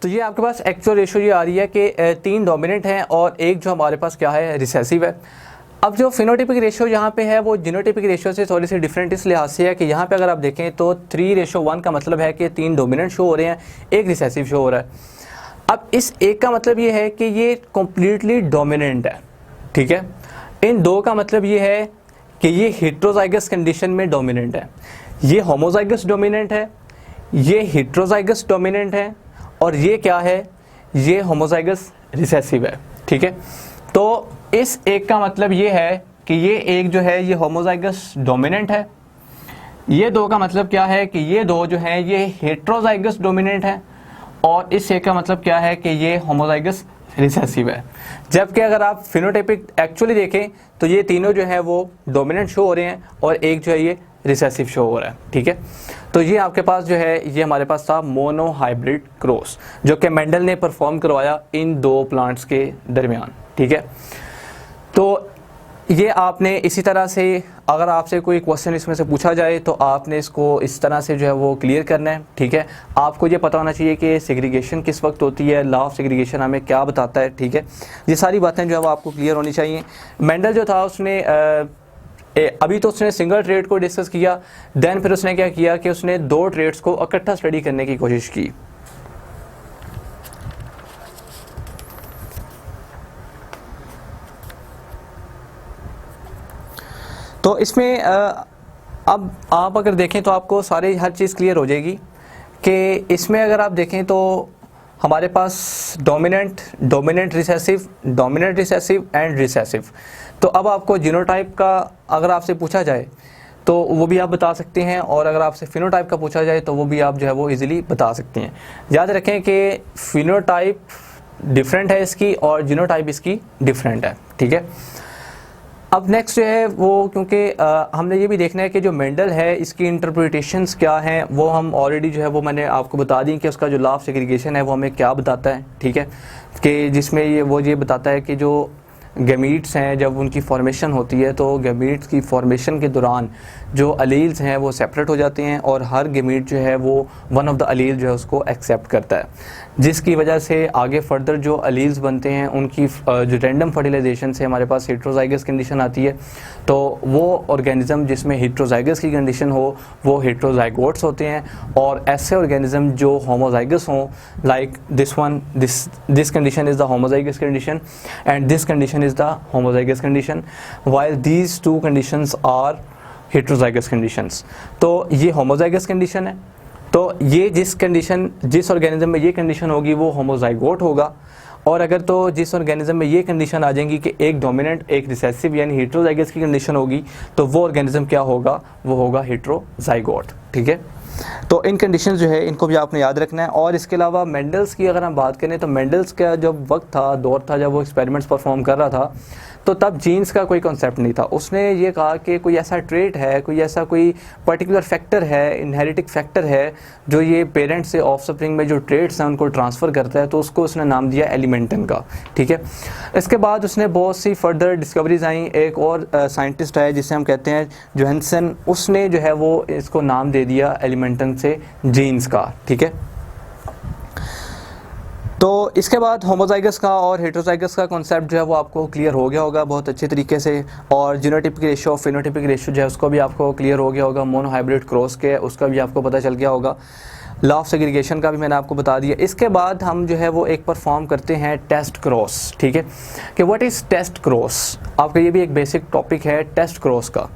तो ये आपके पास एक्चुअल रेशो ये आ रही है कि 3 डोमिनेंट हैं और एक जो हमारे पास क्या है, रिसेसिव है। अब जो फिनोटिपिक रेशो यहाँ पे है वो जीनोटिपिक रेशो से थोड़ी सी डिफरेंट इस लिहाज से है कि यहाँ पे अगर आप देखें तो 3:1 का मतलब है कि 3 डोमिनेंट शो हो रहे हैं, एक रिसेसिव शो हो रहा है। अब इस एक का मतलब ये है कि ये कम्प्लीटली डोमिनेंट है, ठीक है। इन 2 का मतलब ये है कि ये हेट्रोजाइगस कंडीशन में डोमिनेंट है, ये होमोजाइगस डोमिनेंट है, ये हेट्रोजाइगस डोमिनेंट है और ये क्या है, ये होमोजाइगस रिसेसिव है, ठीक है। तो इस एक का मतलब ये है कि ये एक जो है ये होमोजाइगस डोमिनेंट है, ये 2 का मतलब क्या है कि ये 2 जो है ये हेट्रोजाइगस डोमिनेंट है और इस एक का मतलब क्या है कि ये होमोजाइगस रिसेसिव है। जबकि अगर आप फिनोटाइपिक एक्चुअली देखें तो ये तीनों जो है वो डोमिनेंट शो हो रहे हैं और एक जो है ये रिसेसिव शो हो रहा है, ठीक है। तो ये आपके पास जो है ये हमारे पास था मोनो हाइब्रिड क्रॉस जो कि मेंडल ने परफॉर्म करवाया इन 2 प्लांट्स के दरमियान, ठीक है। तो ये आपने इसी तरह से अगर आपसे कोई क्वेश्चन इसमें से पूछा जाए तो आपने इसको इस तरह से जो है वो क्लियर करना है, ठीक है। आपको ये पता होना चाहिए कि सेग्रीगेशन किस वक्त होती है, लॉ ऑफ सेग्रीगेशन हमें क्या बताता है, ठीक है। ये सारी बातें जो है वो आपको क्लियर होनी चाहिए। मेंडल जो था उसने अभी तो उसने सिंगल ट्रेड को डिस्कस किया, देन फिर उसने क्या किया कि उसने 2 ट्रेड्स को इकट्ठा स्टडी करने की कोशिश की। तो इसमें अब आप अगर देखें तो आपको सारी हर चीज़ क्लियर हो जाएगी कि इसमें अगर आप देखें तो हमारे पास डोमिनेंट रिसेसिव एंड रिसेसिव। तो अब आपको जीनोटाइप का अगर आपसे पूछा जाए तो वो भी आप बता सकते हैं और अगर आपसे फिनोटाइप का पूछा जाए तो वो भी आप जो है वो इजीली बता सकते हैं। याद रखें कि फिनोटाइप डिफरेंट है इसकी और जीनोटाइप इसकी डिफरेंट है, ठीक है। अब नेक्स्ट जो है वो क्योंकि हमने ये भी देखना है कि जो मेंडल है इसकी इंटरप्रिटेशंस क्या हैं, वो हम ऑलरेडी जो है वो मैंने आपको बता दी कि उसका जो लॉ ऑफ सेग्रीगेशन है वो हमें क्या बताता है, ठीक है। कि जिसमें ये बताता है कि जो गैमीट्स हैं जब उनकी फॉर्मेशन होती है तो गैमीट्स की फॉर्मेशन के दौरान जो अलील्स हैं वो सेपरेट हो जाते हैं और हर गैमीट जो है वो वन ऑफ द अलील जो है उसको एक्सेप्ट करता है, जिसकी वजह से आगे फर्दर जो अलील्स बनते हैं उनकी जो रैंडम फर्टिलाइजेशन से हमारे पास हेट्रोजाइगस कंडीशन आती है। तो वो ऑर्गेनिज्म जिसमें हेट्रोजाइगस की कंडीशन हो वो हेट्रोजाइगोट्स होते हैं और ऐसे ऑर्गेनिज्म जो होमोजाइगस हों like this condition is the homozygous condition and this condition is the homozygous condition while these 2 conditions are heterozygous conditions। तो ये homozygous condition है, तो ये जिस ऑर्गेनिज्म में ये कंडीशन होगी वो होमोजाइगोट होगा और अगर तो जिस ऑर्गेनिज्म में ये कंडीशन आ जाएंगी कि एक डोमिनेंट एक रिसेसिव यानी हेट्रोजाइगस की कंडीशन होगी तो वो ऑर्गेनिज्म क्या होगा, वो होगा हेट्रोजाइगोट, ठीक है। तो इन कंडीशंस जो है इनको भी आपने याद रखना है। और इसके अलावा मेंडल्स की अगर हम बात करें तो मेंडल्स का जब वक्त था, दौर था जब वो एक्सपेरिमेंट्स परफॉर्म कर रहा था तो तब जीन्स का कोई कॉन्सेप्ट नहीं था। उसने ये कहा कि कोई ऐसा ट्रेट है, कोई ऐसा कोई पर्टिकुलर फैक्टर है, इनहेरिटिक फैक्टर है जो ये पेरेंट्स से ऑफस्प्रिंग में जो ट्रेट्स हैं उनको ट्रांसफ़र करता है, तो उसको उसने नाम दिया एलिमेंटन का, ठीक है। इसके बाद उसने बहुत सी फर्दर डिस्कवरीज आई। एक और साइंटिस्ट है जिसे हम कहते हैं जोहानसन, उसने जो है वो इसको नाम दे दिया एलिमेंटन से जीन्स का, ठीक है। तो इसके बाद होमोजाइगस का और हेट्रोजाइगस का कॉन्सेप्ट जो है वो आपको क्लियर हो गया होगा बहुत अच्छे तरीके से और जीनोटिपिक रेशो फिनोटिपिक रेशो जो है उसको भी आपको क्लियर हो गया होगा। मोनो हाइब्रिड क्रॉस के उसका भी आपको पता चल गया होगा। लॉ ऑफ सेग्रीगेशन का भी मैंने आपको बता दिया। इसके बाद हम जो है वो एक परफॉर्म करते हैं टेस्ट क्रॉस, ठीक है, कि व्हाट इज़ टेस्ट क्रॉस। आपका ये भी एक बेसिक टॉपिक है टेस्ट क्रॉस का।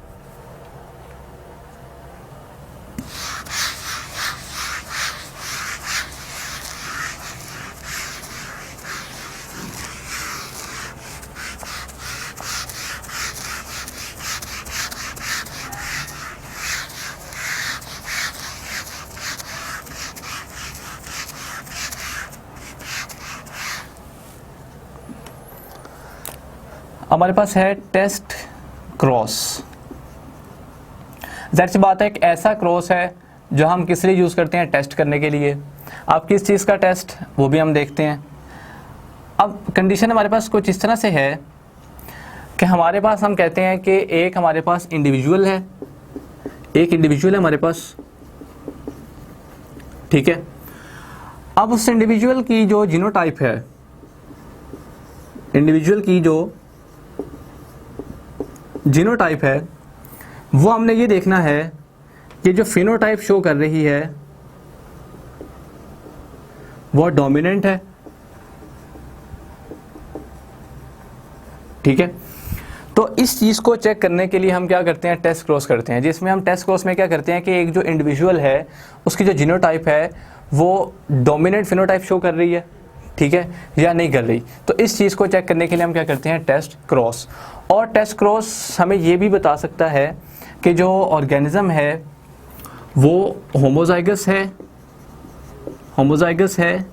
हमारे पास है टेस्ट क्रॉस। जाहिर सी बात है एक ऐसा क्रॉस है जो हम किस लिए यूज़ करते हैं, टेस्ट करने के लिए। अब किस चीज़ का टेस्ट वो भी हम देखते हैं। अब कंडीशन हमारे पास कुछ इस तरह से है कि हमारे पास हम कहते हैं कि एक हमारे पास इंडिविजुअल है, एक इंडिविजुअल है हमारे पास, ठीक है। अब उस इंडिविजुअल की जो जीनोटाइप है, इंडिविजुअल की जो जीनोटाइप है वो हमने ये देखना है कि जो फिनोटाइप शो कर रही है वो डोमिनेंट है, ठीक है। तो इस चीज़ को चेक करने के लिए हम क्या करते हैं, टेस्ट क्रॉस करते हैं, जिसमें हम टेस्ट क्रॉस में क्या करते हैं कि एक जो इंडिविजुअल है उसकी जो जीनोटाइप है वो डोमिनेंट फिनोटाइप शो कर रही है, ठीक है, या नहीं कर रही। तो इस चीज़ को चेक करने के लिए हम क्या करते हैं, टेस्ट क्रॉस। और टेस्ट क्रॉस हमें ये भी बता सकता है कि जो ऑर्गेनिज्म है वो होमोजाइगस है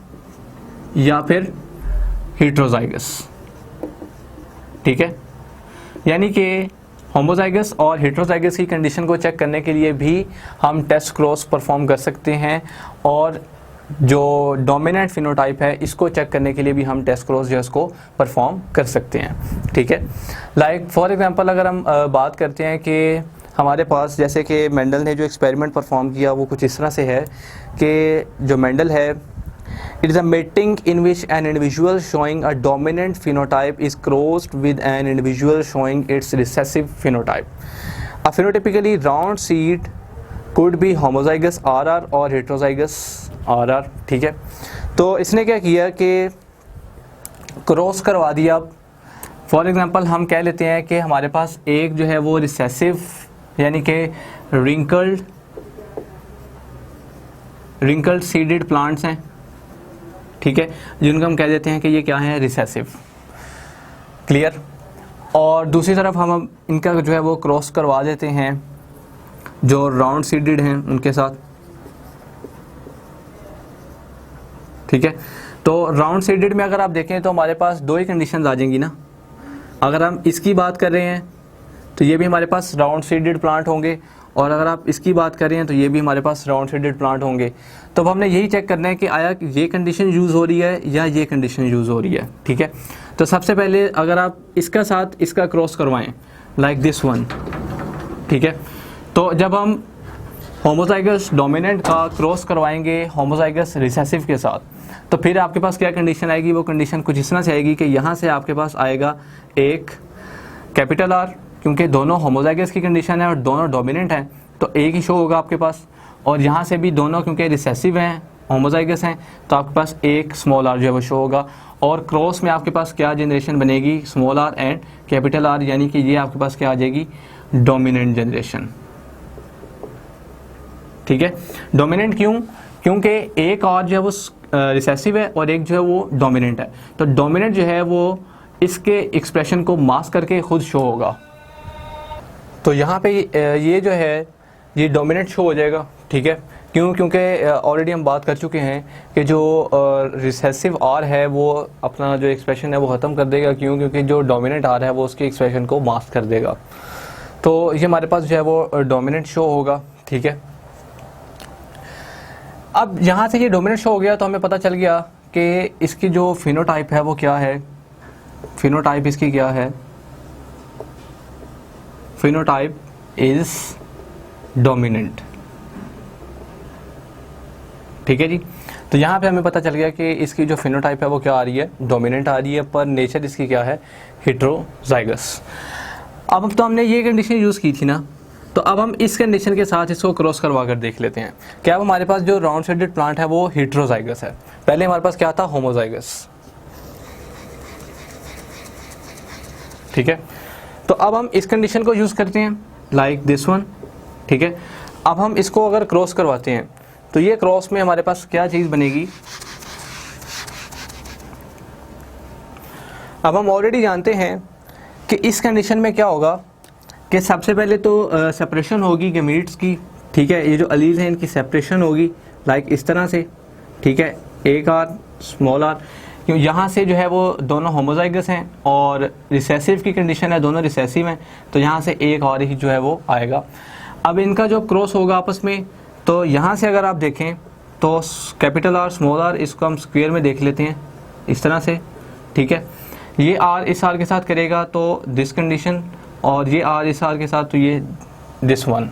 या फिर हेट्रोजाइगस, ठीक है। यानी कि होमोजाइगस और हेट्रोजाइगस की कंडीशन को चेक करने के लिए भी हम टेस्ट क्रॉस परफॉर्म कर सकते हैं, और जो डोमिनेंट फिनोटाइप है इसको चेक करने के लिए भी हम टेस्ट क्रॉस जो है उसको परफॉर्म कर सकते हैं, ठीक है। लाइक फॉर एग्जांपल अगर हम बात करते हैं कि हमारे पास जैसे कि मेंडल ने जो एक्सपेरिमेंट परफॉर्म किया वो कुछ इस तरह से है कि जो मेंडल है, it is a mating in which an individual showing a dominant phenotype is crossed with an individual showing its recessive phenotype. A phenotypically round seed could be homozygous RR और heterozygous RR, ठीक है। तो इसने क्या किया कि cross करवा दिया। फॉर एग्जांपल हम कह लेते हैं कि हमारे पास एक जो है वो रिसेसिव यानी कि रिंकल्ड सीडेड प्लांट्स हैं, ठीक है, जिनको हम कह देते हैं कि ये क्या है, रिसेसिव, क्लियर। और दूसरी तरफ हम इनका जो है वो क्रॉस करवा देते हैं जो राउंड सीडेड हैं उनके साथ, ठीक है। तो राउंड सीडेड में अगर आप देखें तो हमारे पास दो ही कंडीशंस आ जाएंगी ना। अगर हम इसकी बात कर रहे हैं तो ये भी हमारे पास राउंड सीडेड प्लांट होंगे, और अगर आप इसकी बात कर रहे हैं तो ये भी हमारे पास राउंड सीडेड प्लांट होंगे। तो अब हमने यही चेक करना है कि आया ये कंडीशन यूज़ हो रही है या ये कंडीशन यूज़ हो रही है, ठीक है। तो सबसे पहले अगर आप इसका साथ इसका क्रॉस करवाएं लाइक दिस वन, ठीक है, तो जब हम होमोजाइगस डोमिनेंट का क्रॉस करवाएंगे होमोजाइगस रिसेसिव के साथ, तो फिर आपके पास क्या कंडीशन आएगी, वो कंडीशन कुछ इस तरह से आएगी कि यहाँ से आपके पास आएगा एक कैपिटल R, क्योंकि दोनों होमोजाइगस की कंडीशन है और दोनों डोमिनेंट हैं तो एक ही शो होगा आपके पास, और यहाँ से भी दोनों क्योंकि रिसेसिव हैं होमोजाइगस हैं तो आपके पास एक स्मॉल r जो है वो शो होगा। और क्रॉस में आपके पास क्या जनरेशन बनेगी, small r and capital R, यानी कि ये आपके पास क्या आ जाएगी, डोमिनेंट जनरेशन, ठीक है। डोमिनेंट क्यों, क्योंकि एक और जो है वो रिसेसिव है और एक जो है वो डोमिनेंट है, तो डोमिनेंट जो है वो इसके एक्सप्रेशन को मास्क करके खुद शो होगा। तो यहाँ पे ये जो है ये डोमिनेंट शो हो जाएगा, ठीक है। क्यों, क्योंकि ऑलरेडी हम बात कर चुके हैं कि जो रिसेसिव R है वो अपना जो एक्सप्रेशन है वो ख़त्म कर देगा, क्यों, क्योंकि जो डोमिनेंट R है वो उसके एक्सप्रेशन को मास्क कर देगा। तो ये हमारे पास जो है वो डोमिनेंट शो होगा, ठीक है। अब यहाँ से ये डोमिनेंट शो हो गया तो हमें पता चल गया कि इसकी जो फिनोटाइप है वो क्या है, फिनोटाइप इसकी क्या है, फिनोटाइप इज डोमिनेंट, ठीक है जी। तो यहाँ पे हमें पता चल गया कि इसकी जो फिनोटाइप है वो क्या आ रही है, डोमिनेंट आ रही है, पर नेचर इसकी क्या है, हेट्रोजाइगस। अब तो हमने ये कंडीशन यूज़ की थी ना, तो अब हम इस कंडीशन के साथ इसको क्रॉस करवा कर देख लेते हैं। क्या अब हमारे पास जो राउंड शेडेड प्लांट है वो हेट्रोजाइगस है, पहले हमारे पास क्या था, होमोजाइगस, ठीक है। तो अब हम इस कंडीशन को यूज़ करते हैं लाइक दिस वन, ठीक है। अब हम इसको अगर क्रॉस करवाते हैं तो ये क्रॉस में हमारे पास क्या चीज़ बनेगी, अब हम ऑलरेडी जानते हैं कि इस कंडीशन में क्या होगा कि सबसे पहले तो सेपरेशन होगी गैमीट्स की, ठीक है। ये जो अलील हैं इनकी सेपरेशन होगी लाइक इस तरह से, ठीक है, एक R स्मॉल r, क्यों यहाँ से जो है वो दोनों होमोजाइगस हैं और रिसेसिव की कंडीशन है, दोनों रिसेसिव हैं, तो यहाँ से एक और ही जो है वो आएगा। अब इनका जो क्रॉस होगा आपस में, तो यहाँ से अगर आप देखें तो कैपिटल R स्मॉल r, इसको हम स्क्वायर में देख लेते हैं इस तरह से, ठीक है। ये R इस R के साथ करेगा तो दिस कंडीशन, और ये R इस R के साथ तो ये दिस वन।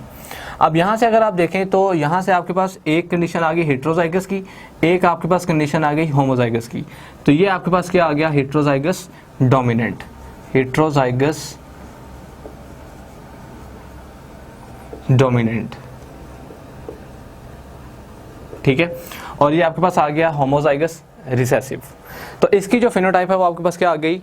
अब यहाँ से अगर आप देखें तो यहाँ से आपके पास एक कंडीशन आ गई हेट्रोजाइगस की, एक आपके पास कंडीशन आ गई होमोजाइगस की। तो ये आपके पास क्या आ गया, हेट्रोजाइगस डोमिनेंट, हेट्रोजाइगस डोमिनेंट, ठीक है। और ये आपके पास आ गया होमोजाइगस रिसेसिव। तो इसकी जो फिनोटाइप है वो आपके पास क्या आ गई,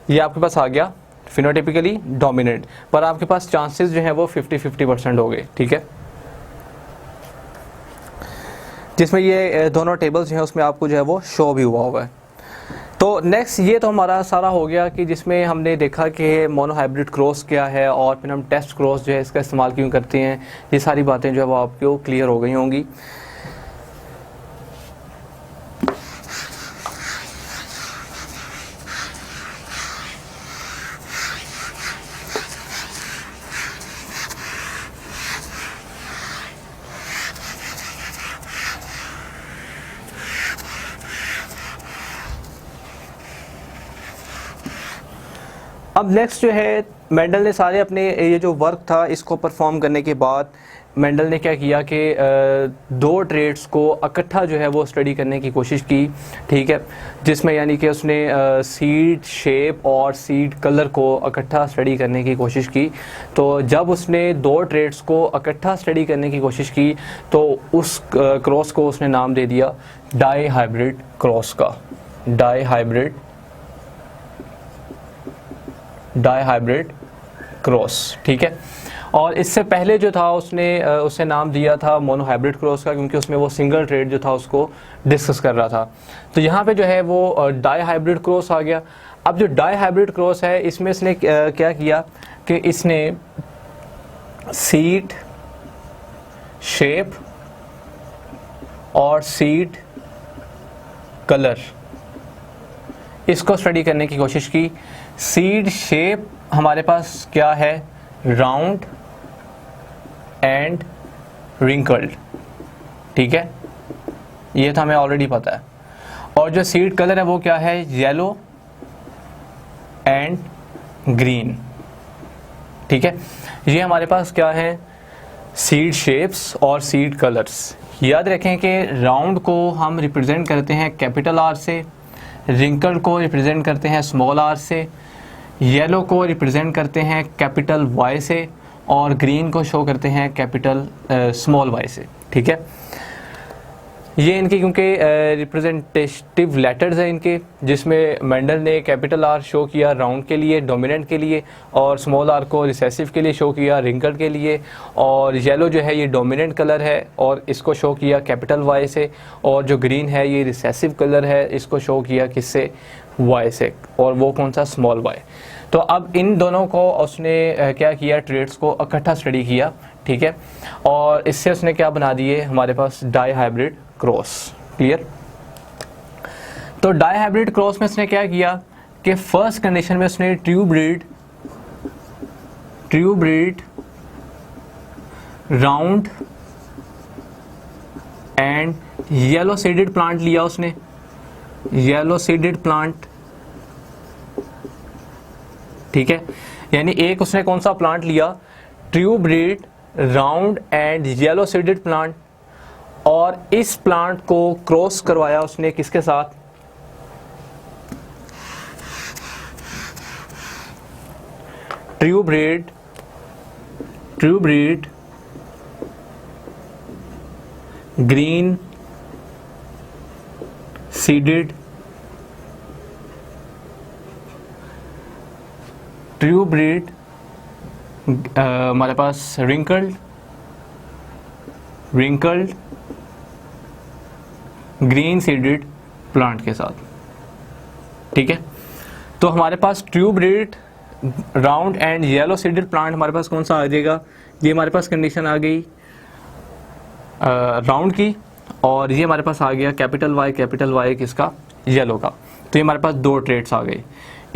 ये आपके पास आ गया फिनोटाइपिकली डोमिनेंट, पर आपके पास चांसेस जो है वो 50-50% हो गए, ठीक है। जिसमें ये दोनों टेबल्स जो है उसमें आपको जो है वो शो भी हुआ होगा। तो नेक्स्ट ये तो हमारा सारा हो गया कि जिसमें हमने देखा कि मोनोहाइब्रिड क्रॉस क्या है और फिर हम टेस्ट क्रॉस जो है इसका इस्तेमाल क्यों करते हैं। ये सारी बातें जो है वो आपको क्लियर हो गई होंगी। अब नेक्स्ट जो है मेंडल ने सारे अपने ये जो वर्क था इसको परफॉर्म करने के बाद मेंडल ने क्या किया कि दो ट्रेड्स को इकट्ठा जो है वो स्टडी करने की कोशिश की, ठीक है। जिसमें यानी कि उसने सीड शेप और सीड कलर को इकट्ठा स्टडी करने की कोशिश की। तो जब उसने दो ट्रेड्स को इकट्ठा स्टडी करने की कोशिश की तो उस क्रॉस को उसने नाम दे दिया डाई हाइब्रिड क्रॉस का, डाई हाइब्रिड क्रॉस, ठीक है। और इससे पहले जो था उसने नाम दिया था मोनोहाइब्रिड क्रॉस का, क्योंकि उसमें वो सिंगल ट्रेड जो था उसको डिस्कस कर रहा था। तो यहाँ पे जो है वो डाई हाइब्रिड क्रॉस आ गया। अब जो डाई हाइब्रिड क्रॉस है इसमें इसने क्या किया कि इसने सीड शेप और सीड कलर इसको स्टडी करने की कोशिश की। सीड शेप हमारे पास क्या है, राउंड एंड रिंकल्ड, ठीक है, ये तो हमें ऑलरेडी पता है। और जो सीड कलर है वो क्या है, येलो एंड ग्रीन, ठीक है। ये हमारे पास क्या है, सीड शेप्स और सीड कलर्स। याद रखें कि राउंड को हम रिप्रेजेंट करते हैं कैपिटल आर से, रिंकल को रिप्रेजेंट करते हैं स्मॉल आर से, येलो को रिप्रेजेंट करते हैं कैपिटल वाई से, और ग्रीन को शो करते हैं कैपिटल स्मॉल वाई से, ठीक है। ये इनके क्योंकि रिप्रेजेंटेटिव लेटर्स हैं इनके, जिसमें मेंडल ने कैपिटल आर शो किया राउंड के लिए, डोमिनेंट के लिए, और स्मॉल आर को रिसेसिव के लिए शो किया, रिंकल के लिए। और येलो जो है ये डोमिनेंट कलर है और इसको शो किया कैपिटल वाई से, और जो ग्रीन है ये रिसेसिव कलर है, इसको शो किया किससे, वाई से, और वो कौन सा, स्मॉल वाई। तो अब इन दोनों को उसने क्या किया, ट्रेड्स को इकट्ठा स्टडी किया, ठीक है। और इससे उसने क्या बना दिए, हमारे पास डाई हाइब्रिड क्रॉस, क्लियर। तो डाई हाइब्रिड क्रॉस में उसने क्या किया कि फर्स्ट कंडीशन में उसने true breed round and yellow seeded plant लिया उसने, येलो सीडेड प्लांट, ठीक है। यानी एक उसने कौन सा प्लांट लिया, true breed round and yellow seeded plant, और इस प्लांट को क्रॉस करवाया उसने किसके साथ, true breed green seeded, true breed हमारे पास रिंकल्ड ग्रीन सीडेड प्लांट के साथ, ठीक है। तो हमारे पास true breed round and yellow seeded plant हमारे पास कौन सा आ जाएगा, ये हमारे पास कंडीशन आ गई राउंड की, और ये हमारे पास आ गया कैपिटल वाई किसका, येलो का। तो ये हमारे पास दो ट्रेड्स आ गए।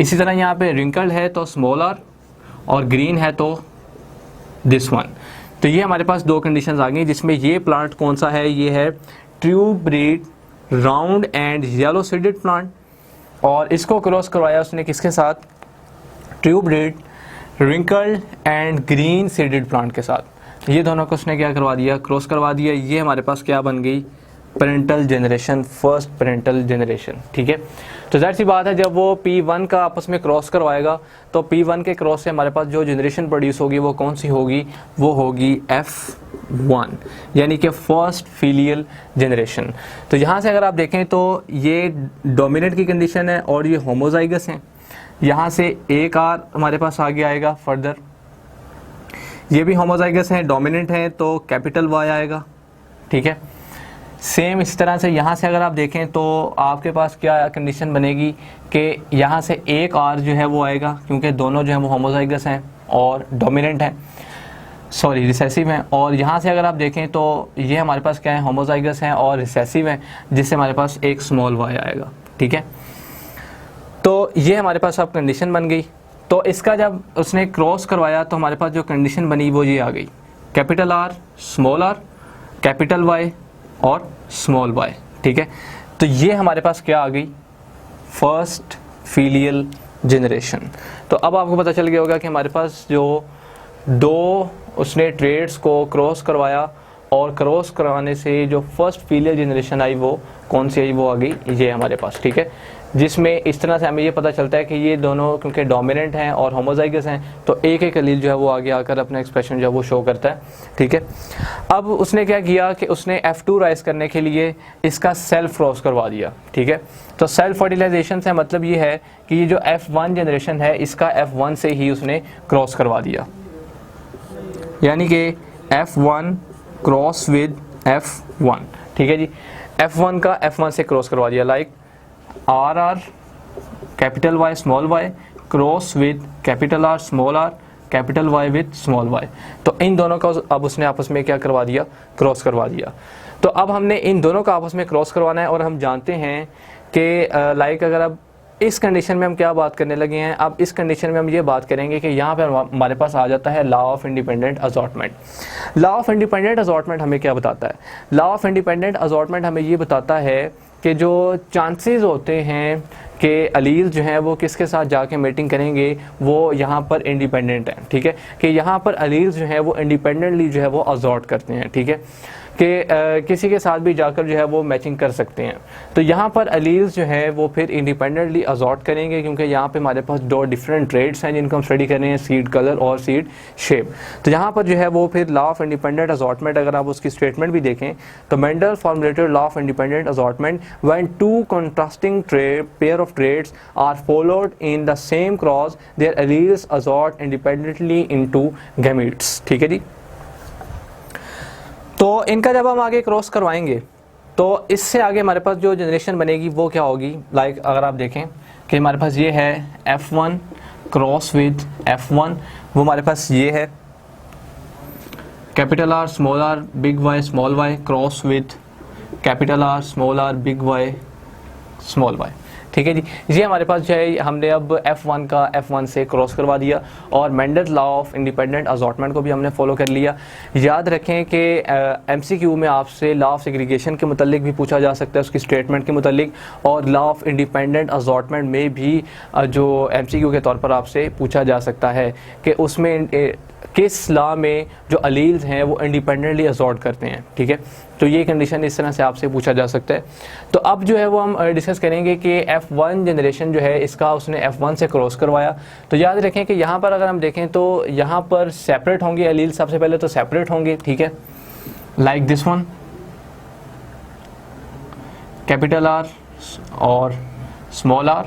इसी तरह यहाँ पे रिंकल्ड है तो स्मॉल आर, और ग्रीन है तो दिस वन। तो ये हमारे पास दो कंडीशंस आ गई, जिसमें ये प्लांट कौन सा है, ये है true breed round and yellow seeded plant, और इसको क्रॉस करवाया उसने किसके साथ, true breed wrinkled and green seeded plant के साथ। ये दोनों को उसने क्या करवा दिया, क्रॉस करवा दिया। ये हमारे पास क्या बन गई, parental generation, first parental generation. ठीक है, तो जाहिर सी बात है जब वो P1 का आपस में क्रॉस करवाएगा तो P1 के क्रॉस से हमारे पास जो जनरेशन प्रोड्यूस होगी वो कौन सी होगी, वो होगी F1, यानी कि फर्स्ट फीलियल जनरेशन। तो यहाँ से अगर आप देखें तो ये डोमिनेंट की कंडीशन है और ये होमोजाइगस हैं। यहाँ से एक R हमारे पास आगे आएगा फर्दर, ये भी होमोजाइगस हैं, डोमिनेंट हैं, तो कैपिटल Y आएगा। ठीक है, सेम इस तरह से यहाँ से अगर आप देखें तो आपके पास क्या कंडीशन बनेगी कि यहाँ से एक R जो है वो आएगा, क्योंकि दोनों जो है वो होमोजाइगस हैं और डोमिनेंट हैं, सॉरी रिसेसिव हैं। और यहाँ से अगर आप देखें तो ये हमारे पास क्या है, होमोजाइगस हैं और रिसेसिव हैं, जिससे हमारे पास एक स्मॉल y आएगा। ठीक है, तो ये हमारे पास अब कंडीशन बन गई। तो इसका जब उसने क्रॉस करवाया तो हमारे पास जो कंडीशन बनी वो ये आ गई, capital R, small r, capital Y और स्मॉल y। ठीक है, तो ये हमारे पास क्या आ गई, फर्स्ट फीलियल जनरेशन। तो अब आपको पता चल गया होगा कि हमारे पास जो दो उसने ट्रेड्स को क्रॉस करवाया और क्रॉस करवाने से जो फर्स्ट फीलियल जनरेशन आई वो कौन सी आई, वो आ गई ये हमारे पास। ठीक है, जिसमें इस तरह से हमें ये पता चलता है कि ये दोनों क्योंकि डोमिनेंट हैं और होमोजाइगस हैं तो एक एक एलील जो है वो आगे आकर अपना एक्सप्रेशन जो है वो शो करता है। ठीक है, अब उसने क्या किया कि उसने F2 राइज करने के लिए इसका सेल्फ क्रॉस करवा दिया। ठीक है, तो सेल्फ फर्टिलाइजेशन से मतलब ये है कि ये जो F1 जनरेशन है इसका F1 से ही उसने क्रॉस करवा दिया, यानी कि F1 क्रॉस विद F1। ठीक है जी, F1 का F1 से क्रॉस करवा दिया, like RR capital Y small y cross with capital R small r capital Y with small y। तो इन दोनों का अब उसने आपस में क्या करवा दिया, क्रॉस करवा दिया। तो अब हमने इन दोनों का आपस में क्रॉस करवाना है और हम जानते हैं कि लाइक अगर अब इस कंडीशन में हम क्या बात करने लगे हैं, अब इस कंडीशन में हम ये बात करेंगे कि यहाँ पर हमारे पास आ जाता है law of independent assortment. Law of independent assortment हमें क्या बताता है, लॉ ऑफ इंडिपेंडेंट असॉर्टमेंट हमें ये बताता है कि जो चांसेस होते हैं कि अलील जो हैं वो किसके साथ जाके मेटिंग करेंगे वो यहाँ पर इंडिपेंडेंट है। ठीक है, कि यहाँ पर अलील जो है वो इंडिपेंडेंटली जो है वो असॉर्ट करते हैं। ठीक है, कि किसी के साथ भी जाकर जो है वो मैचिंग कर सकते हैं। तो यहाँ पर अलील्स जो है वो फिर इंडिपेंडेंटली असॉर्ट करेंगे, क्योंकि यहाँ पे हमारे पास दो डिफरेंट ट्रेड्स हैं जिनको हम स्टडी कर रहे हैं, सीड कलर और सीड शेप। तो यहाँ पर जो है वो फिर लॉ ऑफ इंडिपेंडेंट असॉर्टमेंट, अगर आप उसकी स्टेटमेंट भी देखें तो Mendel formulated law of independent assortment when two contrasting pair of traits are followed in the same cross their alleles assort independently into gametes. ठीक है जी, तो इनका जब हम आगे क्रॉस करवाएंगे तो इससे आगे हमारे पास जो जनरेशन बनेगी वो क्या होगी, लाइक अगर आप देखें कि हमारे पास ये है F1 क्रॉस विद F1, वो हमारे पास ये है capital R small r big Y small y cross with capital R small r big Y small y। ठीक है जी, ये हमारे पास जो है हमने अब F1 का F1 से क्रॉस करवा दिया और Mendel law of independent assortment को भी हमने फॉलो कर लिया। याद रखें कि MCQ में आपसे लॉ ऑफ सेग्रीगेशन के मुतालिक भी पूछा जा सकता है, उसकी स्टेटमेंट के मुतालिक, और लॉ ऑफ इंडिपेंडेंट असॉर्टमेंट में भी जो MCQ के तौर पर आपसे पूछा जा सकता है कि उसमें किस लॉ में जो अलील्स हैं वो इंडिपेंडेंटली असॉर्ट करते हैं। ठीक है, तो ये कंडीशन इस तरह से आपसे पूछा जा सकता है। तो अब जो है वो हम डिस्कस करेंगे कि F1 जनरेशन जो है इसका उसने F1 से क्रॉस करवाया। तो याद रखें कि यहाँ पर अगर हम देखें तो यहाँ पर सेपरेट होंगे अलील, सबसे पहले तो सेपरेट होंगे। ठीक है, like this one capital R और स्मॉल r,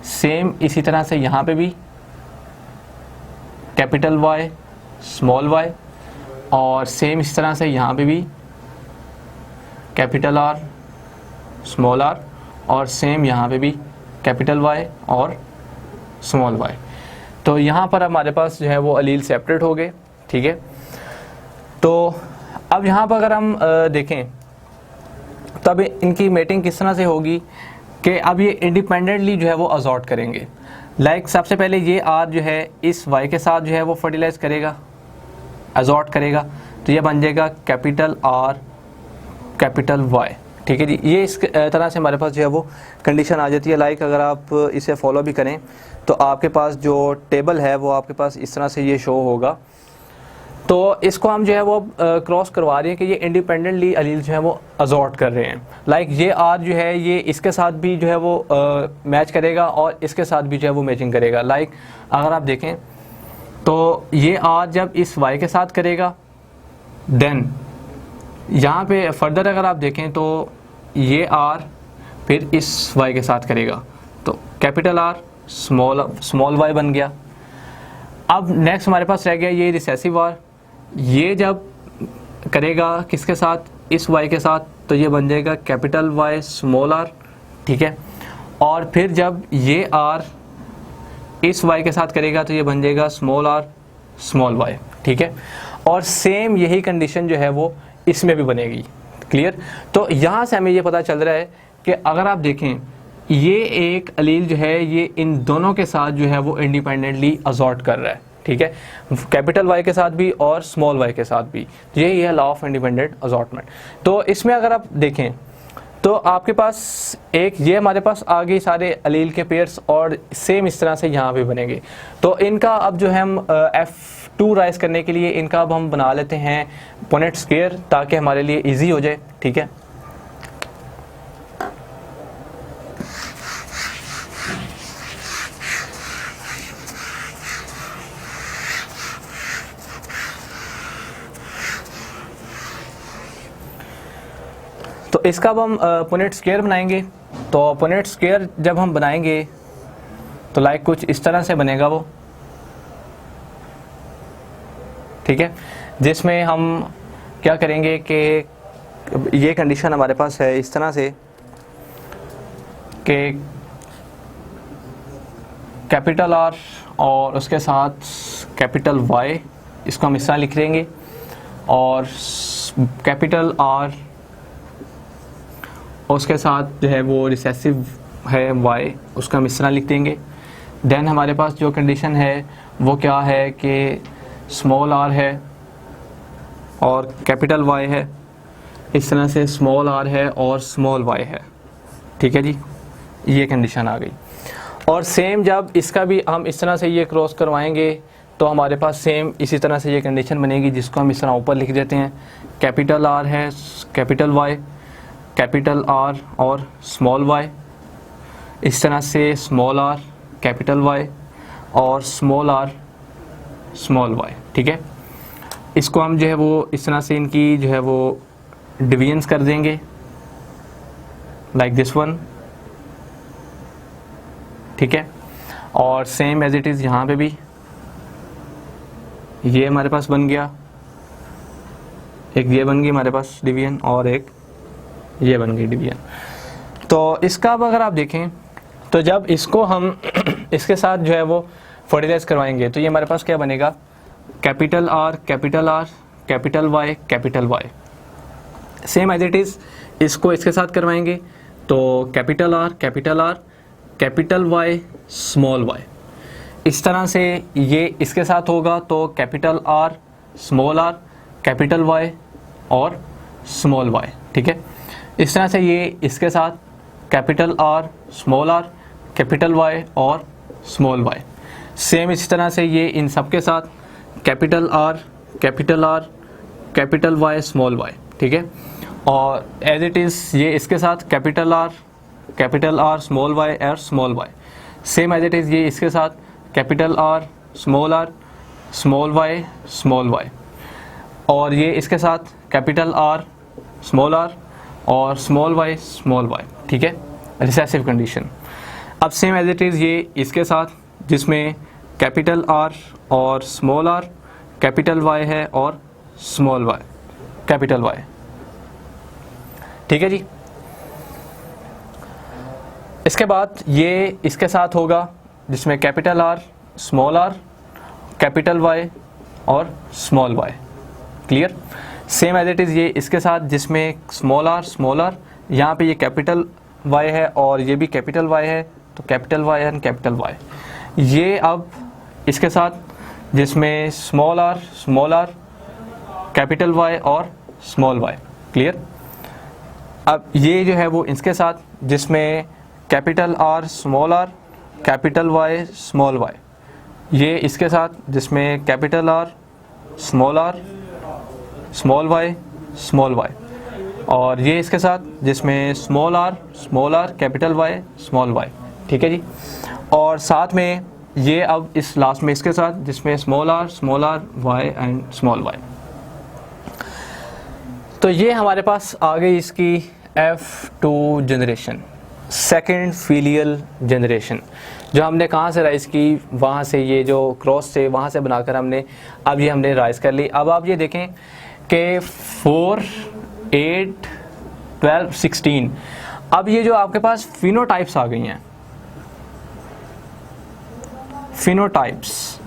सेम इसी तरह से यहाँ पे भी कैपिटल Y स्मॉल y, और सेम इस तरह से यहाँ पे भी कैपिटल R स्मॉल r, और सेम यहाँ पे भी कैपिटल Y और स्मॉल y। तो यहाँ पर हमारे पास जो है वो अलील सेपरेट हो गए। ठीक है, तो अब यहाँ पर अगर हम देखें तब इनकी मेटिंग किस तरह से होगी कि अब ये इंडिपेंडेंटली जो है वो असॉर्ट करेंगे। लाइक सबसे पहले ये R जो है इस Y के साथ जो है वो फर्टिलाइज करेगा, असॉर्ट करेगा, तो ये बन जाएगा कैपिटल R कैपिटल Y। ठीक है जी, ये इस तरह से हमारे पास जो है वो कंडीशन आ जाती है। लाइक अगर आप इसे फॉलो भी करें तो आपके पास जो टेबल है वो आपके पास इस तरह से ये शो होगा तो इसको हम जो है वो क्रॉस करवा रहे हैं कि ये इंडिपेंडेंटली अलील जो है वो अजॉर्ट कर रहे हैं। लाइक ये आर जो है ये इसके साथ भी जो है वो मैच करेगा और इसके साथ भी जो है वो मैचिंग करेगा। लाइक अगर आप देखें तो ये आर जब इस वाई के साथ करेगा, देन यहाँ पे फर्दर अगर आप देखें तो ये आर फिर इस वाई के साथ करेगा, तो कैपिटल आर स्मॉल वाई बन गया। अब नेक्स्ट हमारे पास रह गया ये रिसेसिव आर, ये जब करेगा किसके साथ, इस वाई के साथ, तो ये बन जाएगा कैपिटल वाई स्मॉल आर, ठीक है। और फिर जब ये आर इस वाई के साथ करेगा तो ये बन जाएगा स्मॉल आर स्मॉल वाई, ठीक है। और सेम यही कंडीशन जो है वो इसमें भी बनेगी। क्लियर। तो यहाँ से हमें ये पता चल रहा है कि अगर आप देखें ये एक अलील जो है ये इन दोनों के साथ जो है वो इंडिपेंडेंटली अजॉर्ट कर रहा है, ठीक है, कैपिटल वाई के साथ भी और स्मॉल वाई के साथ भी। यही है लॉ ऑफ इंडिपेंडेंट अजॉर्टमेंट। तो इसमें अगर आप देखें तो आपके पास एक ये हमारे पास आ गई सारे अलील के पेयर्स, और सेम इस तरह से यहाँ पे बनेंगे। तो इनका अब जो है हम F2 राइज करने के लिए इनका अब हम बना लेते हैं पुनेट स्क्वायर, ताकि हमारे लिए इजी हो जाए, ठीक है। तो इसका अब हम पुनेट स्क्वायर बनाएंगे। तो पुनेट स्क्वायर जब हम बनाएंगे तो लाइक कुछ इस तरह से बनेगा वो, ठीक है, जिसमें हम क्या करेंगे कि ये कंडीशन हमारे पास है इस तरह से कि कैपिटल आर और उसके साथ कैपिटल वाई, इसको हम इस तरह लिख देंगे, और कैपिटल आर उसके साथ जो है वो रिसेसिव है y, उसका हम इस तरह लिख देंगे। देन हमारे पास जो कंडीशन है वो क्या है कि स्मॉल r है और कैपिटल Y है, इस तरह से स्मॉल r है और स्मॉल y है, ठीक है जी, ये कंडीशन आ गई। और सेम जब इसका भी हम इस तरह से ये क्रॉस करवाएंगे तो हमारे पास सेम इसी तरह से ये कंडीशन बनेगी, जिसको हम इस तरह ऊपर लिख देते हैं, कैपिटल R है कैपिटल Y, कैपिटल R और स्मॉल y, इस तरह से स्मॉल r कैपिटल Y और स्मॉल r स्मॉल y, ठीक है। इसको हम जो है वो इस तरह से इनकी जो है वो डिवीजन्स कर देंगे लाइक दिस वन, ठीक है। और सेम एज इट इज़ यहाँ पे भी ये हमारे पास बन गया, एक ये बन गई हमारे पास डिवीजन और एक ये बन गई डिवीजन। तो इसका अब अगर आप देखें तो जब इसको हम इसके साथ जो है वो फर्टिलाइज करवाएंगे तो ये हमारे पास क्या बनेगा, capital R capital Y capital Y। Same as it is इसको इसके साथ करवाएंगे तो capital R capital Y small y, इस तरह से ये इसके साथ होगा तो capital R small r capital Y और स्मॉल y, ठीक है। इस तरह से ये इसके साथ capital R small r capital Y और स्मॉल y। सेम इस तरह से ये इन सब के साथ capital R capital Y small y, ठीक है। और एज इट इज़ ये इसके साथ कैपिटल R स्मॉल y और small y। Same as it is ये इसके साथ capital R small y small y। और ये इसके साथ कैपिटल R स्मॉल r और स्मॉल y स्मॉल y, ठीक है, रिसेसिव कंडीशन। अब सेम एज इट इज़ ये इसके साथ जिसमें कैपिटल R और स्मॉल r कैपिटल Y है और स्मॉल y कैपिटल Y, ठीक है जी। इसके बाद ये इसके साथ होगा जिसमें capital R small r capital Y और small y, clear. Same as it is ये इसके साथ जिसमें स्मॉल r यहाँ पे ये कैपिटल Y है और ये भी कैपिटल Y है तो capital Y and capital Y। ये अब इसके साथ जिसमें स्मॉल r कैपिटल Y और स्मॉल y, क्लियर। अब ये जो है वो इसके साथ जिसमें capital R small r capital Y small y, ये इसके साथ जिसमें capital R small R, small Y, small Y, और ये इसके साथ जिसमें small R, capital Y, small Y, ठीक है जी। और साथ में ये अब इस लास्ट में इसके साथ जिसमें small R, Y and small Y. तो ये हमारे पास आ गई इसकी F2 generation, second filial generation, जो हमने कहाँ से राइज़ की, वहाँ से, ये जो क्रॉस से वहाँ से बनाकर हमने अब ये हमने राइज़ कर ली। अब आप ये देखें कि 4, 8, 12, 16, अब ये जो आपके पास फिनोटाइप्स आ गई हैं, फिनोटाइप्स,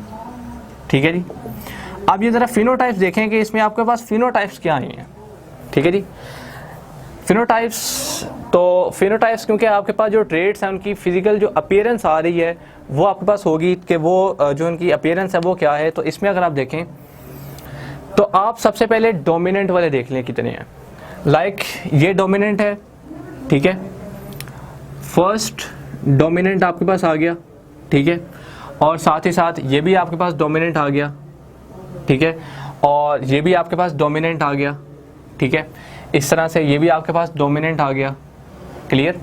ठीक है जी। अब ये ज़रा फिनोटाइप्स देखें कि इसमें आपके पास फिनोटाइप्स क्या आई हैं, ठीक है जी। फिनोटाइप्स, तो फिनोटाइप्स क्योंकि आपके पास जो ट्रेड्स हैं उनकी फ़िज़िकल जो अपीयरेंस आ रही है वो आपके पास होगी कि वो जो उनकी अपीयरेंस है वो क्या है। तो इसमें अगर आप देखें तो आप सबसे पहले डोमिनेंट वाले देख लें कितने हैं। लाइक ये डोमिनेंट है, ठीक है, फर्स्ट डोमिनेंट आपके पास आ गया, ठीक है, और साथ ही साथ ये भी आपके पास डोमिनेंट आ गया, ठीक है, और ये भी आपके पास डोमिनेंट आ गया, ठीक है, इस तरह से ये भी आपके पास डोमिनेंट आ गया, क्लियर।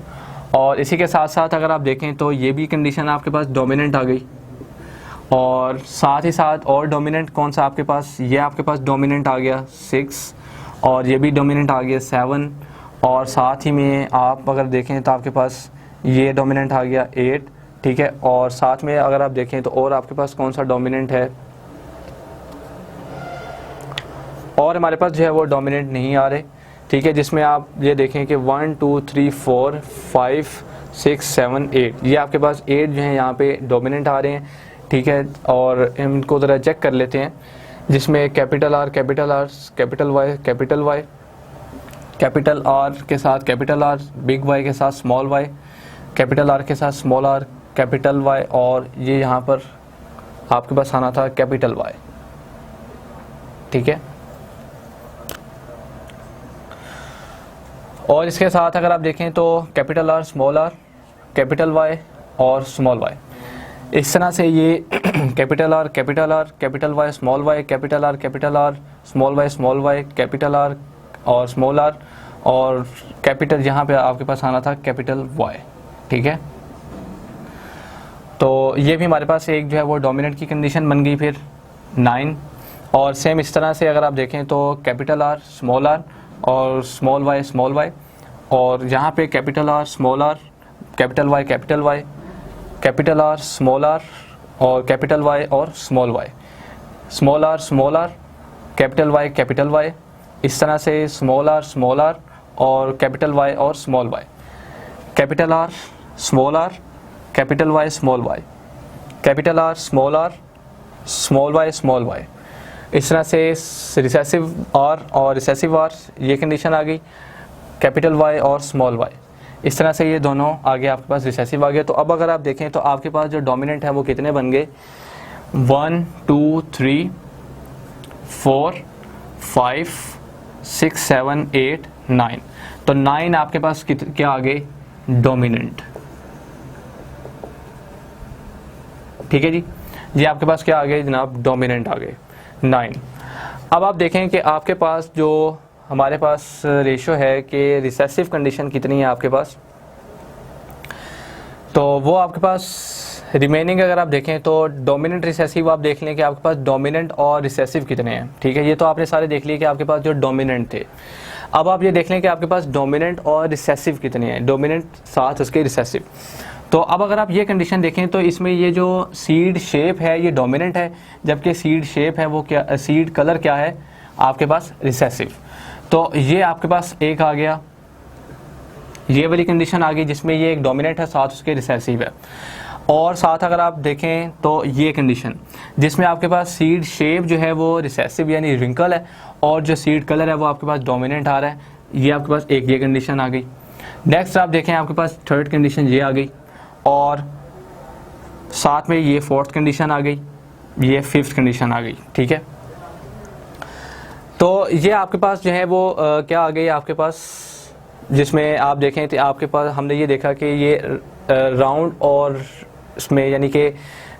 और इसी के साथ साथ अगर आप देखें तो ये भी कंडीशन आपके पास डोमिनेंट आ गई, और साथ ही साथ और डोमिनेंट कौन सा आपके पास, ये आपके पास डोमिनेंट आ गया 6, और ये भी डोमिनेंट आ गया 7, और साथ ही में आप अगर देखें तो आपके पास ये डोमिनेंट आ गया 8, ठीक है, और साथ में अगर आप देखें तो और आपके पास कौन सा डोमिनेंट है, और हमारे पास जो है वो डोमिनेंट नहीं आ रहे, ठीक है, जिसमें आप ये देखें कि 1, 2, 3, 4, 5, 6, 7, 8, ये आपके पास 8 जो है यहाँ पे डोमिनेंट आ रहे हैं, ठीक है। और हम इनको ज़रा चेक कर लेते हैं, जिसमें capital R, capital R, capital Y, capital Y, capital R के साथ कैपिटल आर, बिग वाई के साथ स्मॉल वाई, कैपिटल आर के साथ स्मॉल आर, कैपिटल वाई, और ये यहाँ पर आपके पास आना था कैपिटल वाई, ठीक है। और इसके साथ अगर आप देखें तो capital R, small R, capital Y और स्मॉल वाई, इस तरह से ये capital R, capital Y, small Y, capital R, small Y, capital R और स्मॉल आर, और कैपिटल यहाँ पे आपके पास आना था कैपिटल वाई, ठीक है। तो ये भी हमारे पास एक जो है वो डोमिनेंट की कंडीशन बन गई फिर 9। और सेम इस तरह से अगर आप देखें तो कैपिटल आर, स्मॉल आर और स्मॉल वाई, और यहाँ पे capital R, small R, capital Y, capital R, small R और कैपिटल वाई और small Y, small R, capital Y, इस तरह से स्मॉल आर और कैपिटल वाई और small Y, capital R, capital Y, small Y, capital R, small Y, इस तरह से रिसेसिव आर और रिसेसिव आर, ये कंडीशन आ गई, कैपिटल वाई और स्मॉल वाई, इस तरह से ये दोनों आगे आपके पास रिसेसिव आ गए। तो अब अगर आप देखें तो आपके पास जो डोमिनेंट है वो कितने बन गए, 1, 2, 3, 4, 5, 6, 7, 8, 9, तो 9 आपके पास क्या आ गए, डोमिनेंट, ठीक है जी। ये आपके पास क्या आ गए जनाब, डोमिनेंट आ गए 9। अब आप देखें कि आपके पास जो हमारे पास रेशो है कि रिसेसिव कंडीशन कितनी है आपके पास, तो वो आपके पास रिमेनिंग अगर आप देखें तो डोमिनेंट रिसेसिव आप देख लें कि आपके पास डोमिनेंट और रिसेसिव कितने हैं, ठीक है। ये तो आपने सारे देख लिए कि आपके पास जो डोमिनेंट थे। अब आप ये देख लें कि आपके पास डोमिनेंट और रिसेसिव कितने हैं, डोमिनेंट साथ उसके रिसेसिव। तो अब अगर आप ये कंडीशन देखें तो इसमें ये जो सीड शेप है ये डोमिनेंट है, जबकि सीड शेप है वो क्या, सीड कलर क्या है आपके पास, रिसेसिव। तो ये आपके पास एक आ गया, ये वाली कंडीशन आ गई जिसमें ये एक डोमिनेंट है साथ उसके रिसेसिव है। और साथ अगर आप देखें तो ये कंडीशन जिसमें आपके पास सीड शेप जो है वो रिसेसिव यानी रिंकल है, और जो सीड कलर है वो आपके पास डोमिनेंट आ रहा है, ये आपके पास एक ये कंडीशन आ गई। नेक्स्ट आप देखें आपके पास थर्ड कंडीशन ये आ गई, और साथ में ये फोर्थ कंडीशन आ गई, ये फिफ्थ कंडीशन आ गई, ठीक है। तो ये आपके पास जो है वो क्या आ गई आपके पास, जिसमें आप देखें तो आपके पास हमने ये देखा कि ये राउंड और इसमें यानी कि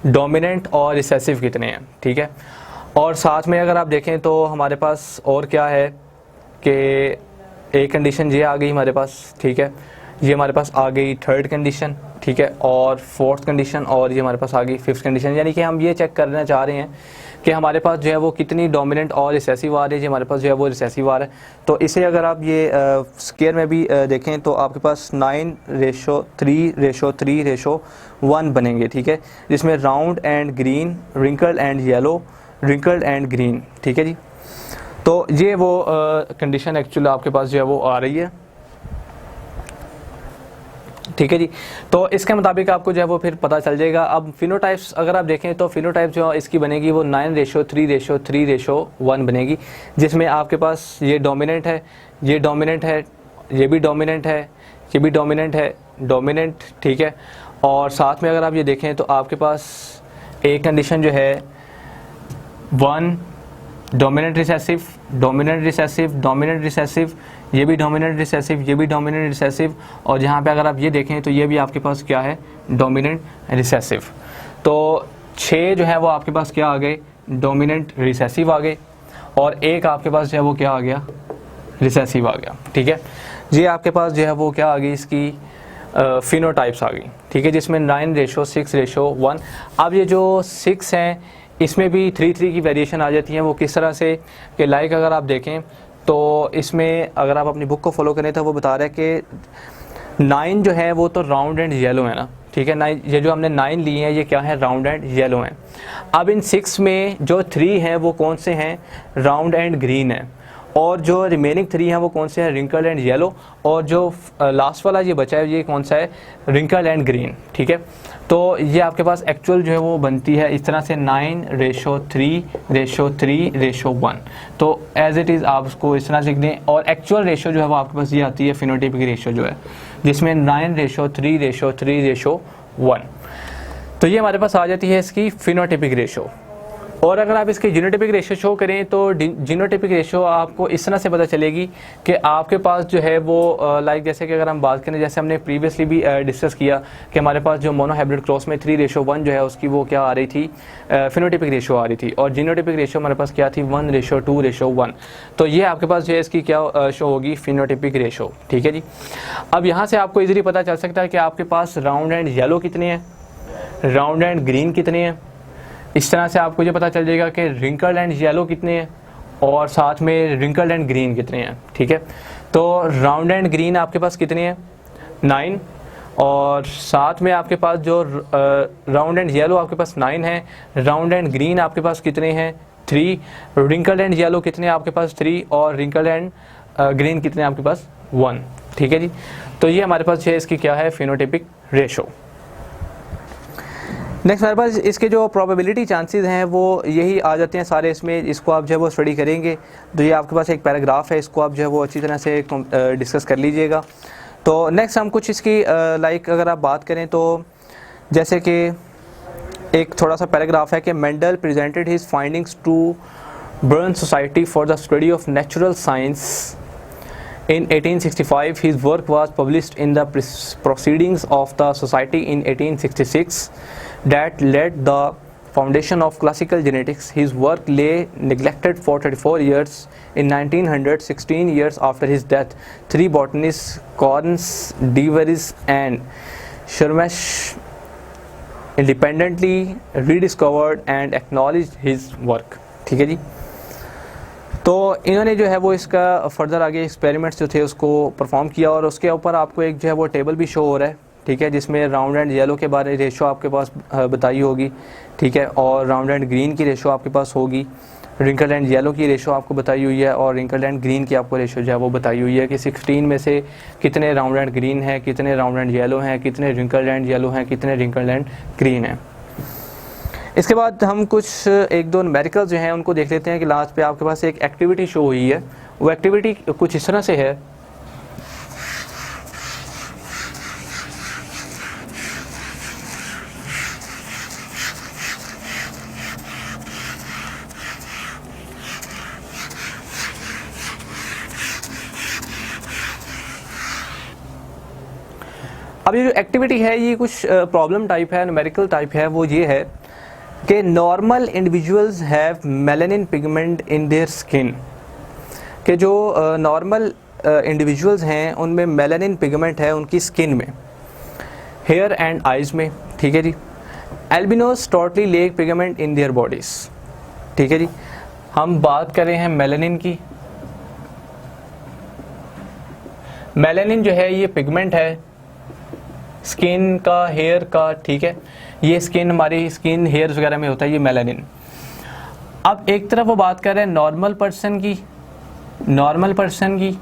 डोमिनेंट और रिसेसिव कितने हैं, ठीक है। और साथ में अगर आप देखें तो हमारे पास और क्या है कि एक कंडीशन ये आ गई हमारे पास, ठीक है, ये हमारे पास आ गई थर्ड कंडीशन, ठीक है, और फोर्थ कंडीशन, और ये हमारे पास आ गई फिफ्थ कंडीशन। यानी कि हम ये चेक करना चाह रहे हैं कि हमारे पास जो है वो कितनी डोमिनेंट और रिसेसिव आ रही है, जो हमारे पास जो है वो रिसेसिव आ रहा है। तो इसे अगर आप ये स्क्वायर में भी देखें तो आपके पास 9:3:3:1 बनेंगे, ठीक है, जिसमें round and green, wrinkled and yellow, wrinkled and green, ठीक है जी। तो ये वो कंडीशन एक्चुअली आपके पास जो है वो आ रही है, ठीक है जी। तो इसके मुताबिक आपको जो है वो फिर पता चल जाएगा। अब फिनोटाइप्स अगर आप देखें तो फिनोटाइप जो इसकी बनेगी वो 9:3:3:1 बनेगी, जिसमें आपके पास ये डोमिनेंट है, ये डोमिनेंट है, ये भी डोमिनेंट है, ये भी डोमिनेंट है, डोमिनेंट, ठीक है। और साथ में अगर आप ये देखें तो आपके पास एक कंडीशन जो है 1 dominant recessive, dominant recessive, dominant recessive, ये भी डोमिनेंट रिसेसिव, ये भी डोमिनेंट रिसेसिव, और जहाँ पे अगर आप ये देखें तो ये भी आपके पास क्या है, डोमिनेंट रिसेसिव। तो 6 जो है वो आपके पास क्या आ गए, डोमिनेंट रिसेसिव आ गए, और एक आपके पास जो है वो क्या आ गया, रिसेसिव आ गया, ठीक है। ये आपके पास जो है वो क्या आ गई, इसकी फिनोटाइप्स आ गई, ठीक है, जिसमें 9:6:1। अब ये जो 6 हैं इसमें भी 3:3 की वेरिएशन आ जाती है। वो किस तरह से कि लाइक अगर आप देखें तो इसमें अगर आप अपनी बुक को फॉलो करें तो वो बता रहा है कि 9 जो है वो तो राउंड एंड येलो है ना, ठीक है। 9 ये जो हमने 9 लिए हैं ये क्या है, राउंड एंड येलो हैं। अब इन 6 में जो 3 हैं वो कौन से हैं, राउंड एंड ग्रीन है, और जो रिमेनिंग 3 हैं वो कौन से हैं, रिंकल एंड येलो, और जो लास्ट वाला ये बचा है ये कौन सा है, रिंकल एंड ग्रीन, ठीक है। तो ये आपके पास एक्चुअल जो है वो बनती है इस तरह से 9:3:3:1। तो एज इट इज़ आप उसको इस तरह से लिख दें, और एक्चुअल रेशो जो है वो आपके पास ये आती है फिनोटाइपिक रेशो जो है, जिसमें 9:3:3:1। तो ये हमारे पास आ जाती है इसकी फिनोटाइपिक रेशो। और अगर आप इसकी जीनोटाइपिक रेशो शो करें तो जीनोटाइपिक रेशो आपको इस तरह से पता चलेगी कि आपके पास जो है वो लाइक जैसे कि अगर हम बात करें, जैसे हमने प्रीवियसली भी डिस्कस किया कि हमारे पास जो मोनोहाइब्रिड क्रॉस में 3:1 जो है उसकी वो क्या आ रही थी, फिनोटाइपिक रेशो आ रही थी, और जीनोटाइपिक रेशो हमारे पास क्या थी, 1:2:1। तो ये आपके पास जो है इसकी क्या शो होगी, फिनोटाइपिक रेशो, ठीक है जी। अब यहाँ से आपको इजीली पता चल सकता है कि आपके पास राउंड एंड येलो कितने हैं, राउंड एंड ग्रीन कितने हैं। इस तरह से आपको ये पता चल जाएगा कि रिंकल्ड एंड येलो कितने हैं और साथ में रिंकल्ड एंड ग्रीन कितने हैं, ठीक है। तो राउंड एंड ग्रीन आपके पास कितने हैं, 9, और साथ में आपके पास जो राउंड एंड येलो आपके पास 9 है, राउंड एंड ग्रीन आपके पास कितने हैं, 3, रिंकल्ड एंड येलो कितने हैं आपके पास 3, और रिंकल्ड एंड ग्रीन कितने हैं आपके पास 1, ठीक है जी। तो ये हमारे पास है इसकी क्या है, फिनोटाइपिक रेशो। नेक्स्ट हमारे पास इसके जो प्रोबेबिलिटी चांसेस हैं वो यही आ जाते हैं सारे इसमें। इसको आप जो है वो स्टडी करेंगे तो ये आपके पास एक पैराग्राफ है, इसको आप जो है वो अच्छी तरह से डिस्कस कर लीजिएगा। तो नेक्स्ट हम कुछ इसकी लाइक अगर आप बात करें तो जैसे कि एक थोड़ा सा पैराग्राफ है कि Mendel presented his findings to Bern society for the study of natural science in 1865. His work was published in the Proceedings of the Society in 1866 that laid the foundation of classical genetics. His work lay neglected for 34 years. In 1900, 16 years after his death, 3 botanists, Corns, Deveris and Shermash, independently rediscovered and acknowledged his work. ठीक है जी। तो इन्होंने जो है वो इसका further आगे experiments जो थे उसको परफॉर्म किया, और उसके ऊपर आपको एक जो है वो टेबल भी शो हो रहा है, ठीक है, जिसमें राउंड एंड येलो के बारे रेशो आपके पास बताई होगी, ठीक है, और राउंड एंड ग्रीन की रेशो आपके पास होगी, रिंकल एंड येलो की रेशो आपको बताई हुई है, और रिंकल एंड ग्रीन की आपको रेशो जो है वो बताई हुई है कि 16 में से कितने राउंड एंड ग्रीन हैं, कितने राउंड एंड येलो हैं, कितने रिंकल एंड येलो हैं, कितने रिंकल एंड ग्रीन हैं। इसके बाद हम कुछ 1-2 न्यूमेरिकल जो हैं उनको देख लेते हैं कि लास्ट पे आपके पास एक एक्टिविटी शो हुई है। वो एक्टिविटी कुछ इस तरह से है अब ये जो एक्टिविटी है ये कुछ प्रॉब्लम टाइप है, न्यूमेरिकल टाइप है। वो ये है कि normal individuals have melanin pigment in their skin, कि जो नॉर्मल इंडिविजुअल्स हैं उनमें मेलानिन पिगमेंट है उनकी स्किन में, हेयर एंड आइज़ में, ठीक है जी। Albinos totally lack pigment in their bodies, ठीक है जी। हम बात कर रहे हैं मेलानिन की। मेलानिन जो है ये पिगमेंट है स्किन का, हेयर का, ठीक है। ये स्किन, हमारी स्किन हेयर्स वगैरह में होता है ये मेलानिन। अब एक तरफ वो बात कर रहे हैं नॉर्मल पर्सन की,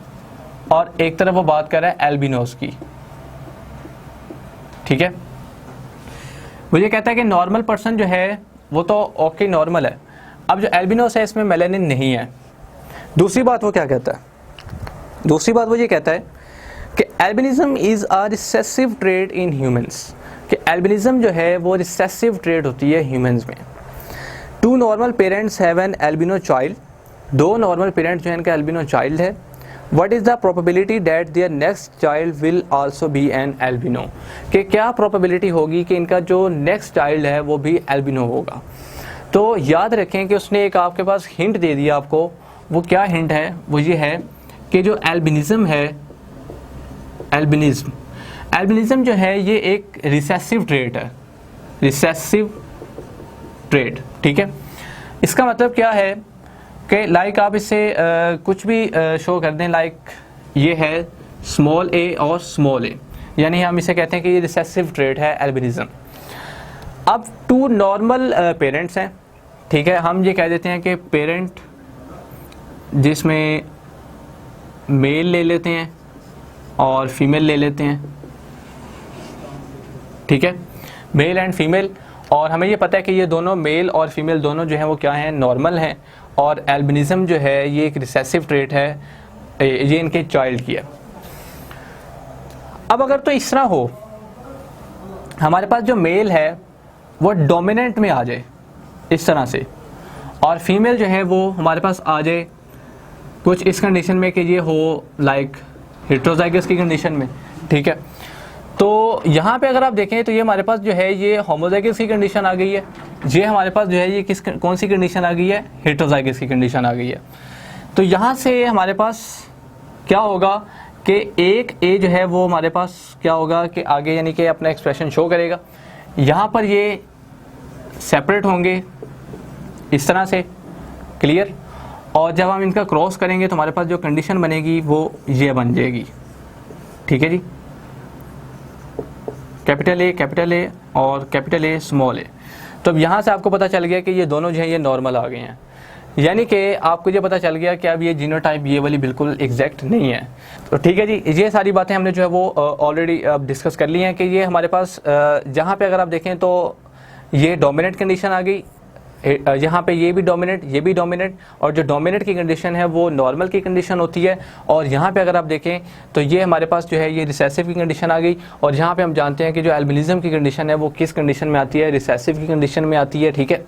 और एक तरफ वो बात कर रहा है एल्बिनोस की, ठीक है। मुझे कहता है कि नॉर्मल पर्सन जो है वो तो ओके नॉर्मल है, अब जो एल्बिनोस है इसमें मेलानिन नहीं है। दूसरी बात वो क्या कहता है, दूसरी बात वो ये कहता है कि albinism is a recessive trait in humans, कि एल्बिनिज्म जो है वो रिसेसिव ट्रेट होती है ह्यूमंस में। 2 normal parents have an albino child, 2 normal parents जो है इनका एल्बिनो चाइल्ड है। What is the probability that their next child will also be an albino, कि क्या probability होगी कि इनका जो next child है वो भी albino होगा। तो याद रखें कि उसने एक आपके पास हिंट दे दिया आपको, वो क्या हिंट है, वो ये है कि जो एल्बिनिज़म है, एल्बिनिज़म जो है ये एक रिसेसिव ट्रेट है, रिसेसिव ट्रेट, ठीक है। इसका मतलब क्या है कि लाइक आप इससे कुछ भी शो कर दें, लाइक ये है स्मॉल ए और स्मॉल ए, यानी हम इसे कहते हैं कि ये रिसेसिव ट्रेट है एल्बिनिज़म। अब 2 नॉर्मल पेरेंट्स हैं, ठीक है, हम ये कह देते हैं कि पेरेंट जिसमें मेल ले लेते हैं और फीमेल ले लेते हैं, ठीक है, मेल एंड फीमेल, और हमें ये पता है कि ये दोनों मेल और फीमेल दोनों जो हैं वो क्या हैं, नॉर्मल हैं, और एल्बिनिज़म जो है ये एक रिसेसिव ट्रेट है, ये इनके चाइल्ड की है। अब अगर तो इस तरह हो, हमारे पास जो मेल है वो डोमिनेंट में आ जाए इस तरह से, और फीमेल जो है वो हमारे पास आ जाए कुछ इस कंडीशन में कि ये हो लाइक हेटेरोजाइगस की कंडीशन में, ठीक है। तो यहाँ पे अगर आप देखें तो ये हमारे पास जो है ये होमोजाइगस की कंडीशन आ गई है, ये हमारे पास जो है ये कौन सी कंडीशन आ गई है, हेटेरोजाइगस की कंडीशन आ गई है। तो यहाँ से हमारे पास क्या होगा कि एक ए जो है वो हमारे पास क्या होगा कि आगे यानी कि अपना एक्सप्रेशन शो करेगा, यहाँ पर ये सेपरेट होंगे इस तरह से, क्लियर। और जब हम इनका क्रॉस करेंगे तो हमारे पास जो कंडीशन बनेगी वो ये बन जाएगी, ठीक है जी, कैपिटल ए और कैपिटल ए स्मॉल ए। तो अब यहाँ से आपको पता चल गया कि ये दोनों जो है ये नॉर्मल आ गए हैं, यानी कि आपको ये पता चल गया कि अब ये जीनोटाइप ये वाली बिल्कुल एग्जैक्ट नहीं है। तो ठीक है जी, ये सारी बातें हमने जो है वो ऑलरेडी अब डिस्कस कर ली हैं कि ये हमारे पास जहाँ पे अगर आप देखें तो ये डोमिनेंट कंडीशन आ गई, यहाँ पे ये भी डोमिनेंट, और जो डोमिनेंट की कंडीशन है वो नॉर्मल की कंडीशन होती है। और यहाँ पे अगर आप देखें तो ये हमारे पास जो है ये रिसेसिव की कंडीशन आ गई, और यहाँ पे हम जानते हैं कि जो एल्बिनिज़म की कंडीशन है वो किस कंडीशन में आती है, रिसेसिव की कंडीशन में आती है, ठीक है।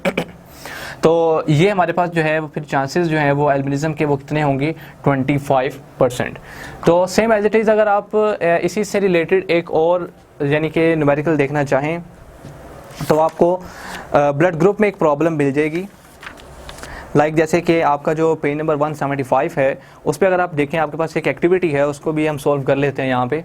तो ये हमारे पास जो है वो फिर चांसेस जो है वो एल्बिनिज़म के वो कितने होंगे, 25%। तो सेम एज इट इज़ अगर आप इसी से रिलेटेड एक और यानी कि न्यूमेरिकल देखना चाहें तो आपको ब्लड ग्रुप में एक प्रॉब्लम मिल जाएगी, लाइक जैसे कि आपका जो पेज नंबर 175 है उस पर अगर आप देखें आपके पास एक एक्टिविटी है, उसको भी हम सॉल्व कर लेते हैं यहाँ पे।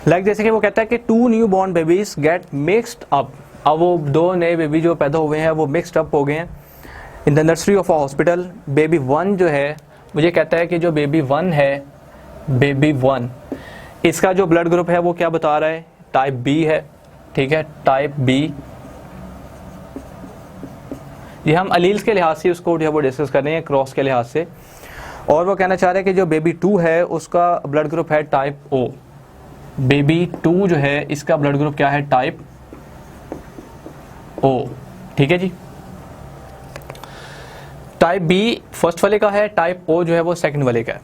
लाइक जैसे कि वो कहता है कि 2 new born babies get mixed up. अब वो 2 नए बेबी जो पैदा हुए हैं वो मिक्सड अप हो गए हैं in the nursery of a hospital. Baby 1 जो है मुझे कहता है कि जो बेबी 1 है, बेबी 1 इसका जो ब्लड ग्रुप है वो क्या बता रहा है, टाइप बी है, ठीक है, टाइप बी। ये हम अलील्स के लिहाज से उसको जो है वो डिस्कस कर रहे हैं, क्रॉस के लिहाज से। और वो कहना चाह रहे हैं कि जो बेबी 2 है उसका ब्लड ग्रुप है टाइप ओ। बेबी 2 जो है इसका ब्लड ग्रुप क्या है, टाइप ओ, ठीक है जी। टाइप बी फर्स्ट वाले का है, टाइप ओ जो है वो सेकंड वाले का है।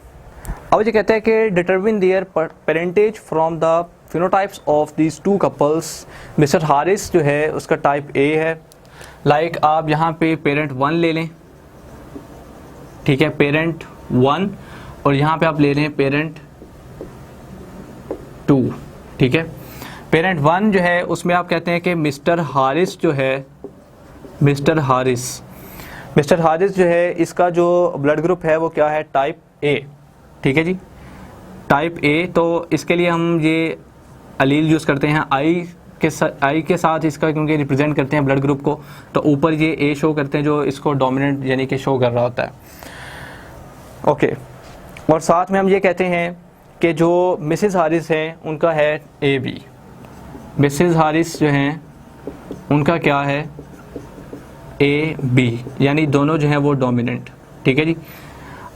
अब ये कहते हैं कि determine their parentage from the phenotypes of these two couples, mister Harris जो है उसका टाइप ए है। लाइक आप यहाँ पे पेरेंट 1 ले लें, ठीक है, पेरेंट 1, और यहाँ पे आप ले लें पेरेंट 2, ठीक है। पेरेंट 1 जो है उसमें आप कहते हैं कि मिस्टर हारिस जो है, मिस्टर हारिस जो है इसका जो ब्लड ग्रुप है वो क्या है, टाइप ए, ठीक है जी, टाइप ए। तो इसके लिए हम ये अलील यूज़ करते हैं आई के साथ इसका, क्योंकि रिप्रेजेंट करते हैं ब्लड ग्रुप को, तो ऊपर ये ए शो करते हैं जो इसको डोमिनेंट यानी कि शो कर रहा होता है, ओके। और साथ में हम ये कहते हैं कि जो मिसेस हारिस हैं उनका है ए बी, मिसेस हारिस जो हैं उनका क्या है, ए बी, यानी दोनों जो हैं वो डोमिनेंट, ठीक है जी।